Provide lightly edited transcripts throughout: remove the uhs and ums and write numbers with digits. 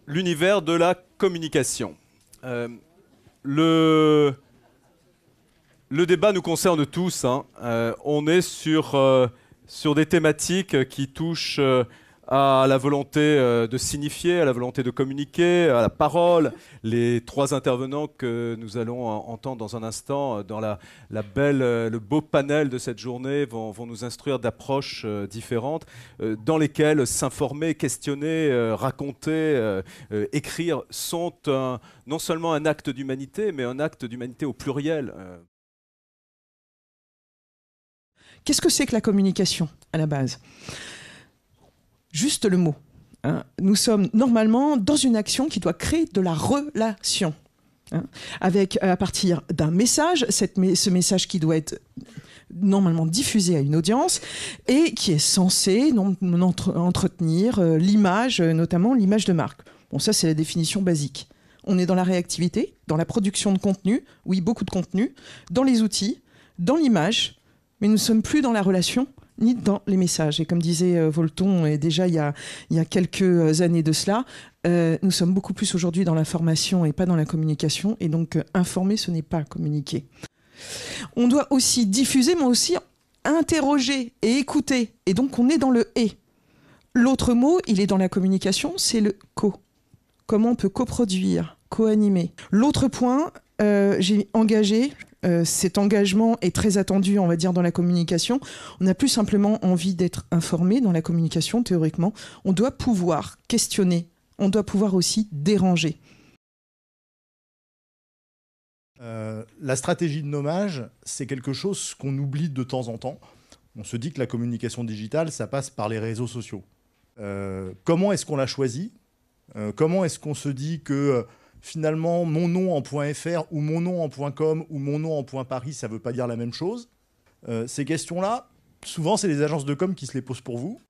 l'univers de la communication. Le débat nous concerne tous, hein. On est sur des thématiques qui touchent à la volonté de signifier, à la volonté de communiquer, à la parole. Les trois intervenants que nous allons entendre dans un instant dans le beau panel de cette journée vont nous instruire d'approches différentes dans lesquelles s'informer, questionner, raconter, écrire sont non seulement un acte d'humanité, mais un acte d'humanité au pluriel. Qu'est-ce que c'est que la communication à la base ? Juste le mot. Hein. Nous sommes normalement dans une action qui doit créer de la relation. Hein, à partir d'un message, ce message qui doit être normalement diffusé à une audience et qui est censé entretenir l'image, notamment l'image de marque. Bon, ça, c'est la définition basique. On est dans la réactivité, dans la production de contenu, oui, beaucoup de contenu, dans les outils, dans l'image, mais nous ne sommes plus dans la relation ni dans les messages. Et comme disait Volton, et déjà il y a quelques années de cela, nous sommes beaucoup plus aujourd'hui dans l'information et pas dans la communication. Et donc, informer, ce n'est pas communiquer. On doit aussi diffuser, mais aussi interroger et écouter. Et donc, on est dans le « et ». L'autre mot, il est dans la communication, c'est le « co ». Comment on peut coproduire, co-animer. L'autre point, j'ai engagé... cet engagement est très attendu, on va dire, dans la communication. On n'a plus simplement envie d'être informé dans la communication, théoriquement. On doit pouvoir questionner. On doit pouvoir aussi déranger. La stratégie de nommage, c'est quelque chose qu'on oublie de temps en temps. On se dit que la communication digitale, ça passe par les réseaux sociaux. Comment est-ce qu'on l'a choisi ? Comment est-ce qu'on se dit que... Finalement, mon nom en .fr ou mon nom en .com ou mon nom en .paris, ça ne veut pas dire la même chose. Ces questions-là, souvent, c'est les agences de com qui se les posent pour vous.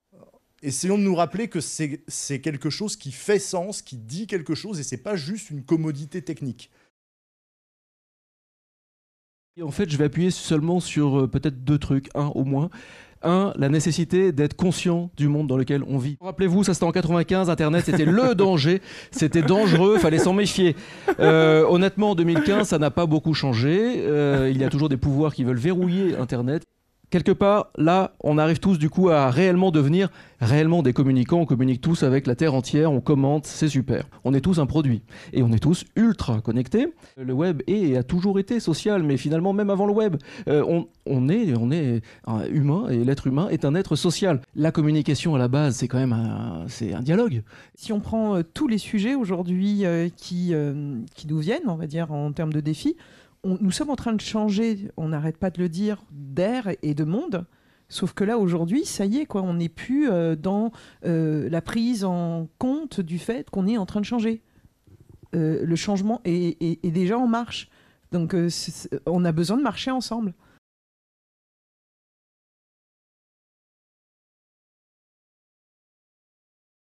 Essayons de nous rappeler que c'est quelque chose qui fait sens, qui dit quelque chose, et ce n'est pas juste une commodité technique. Et en fait, je vais appuyer seulement sur peut-être deux trucs, un au moins. Un, la nécessité d'être conscient du monde dans lequel on vit. Rappelez-vous, ça c'était en 95, Internet c'était le danger, c'était dangereux, fallait s'en méfier. Honnêtement, en 2015, ça n'a pas beaucoup changé. Il y a toujours des pouvoirs qui veulent verrouiller Internet. Quelque part, là, on arrive tous du coup à réellement devenir réellement des communicants. On communique tous avec la Terre entière, on commente, c'est super. On est tous un produit et on est tous ultra connectés. Le web est et a toujours été social, mais finalement, même avant le web, on est humain et l'être humain est un être social. La communication à la base, c'est quand même un dialogue. Si on prend tous les sujets aujourd'hui qui nous viennent, on va dire, en termes de défis, nous sommes en train de changer, on n'arrête pas de le dire, d'air et de monde. Sauf que là, aujourd'hui, ça y est, quoi, on n'est plus dans la prise en compte du fait qu'on est en train de changer. Le changement est déjà en marche. Donc, on a besoin de marcher ensemble.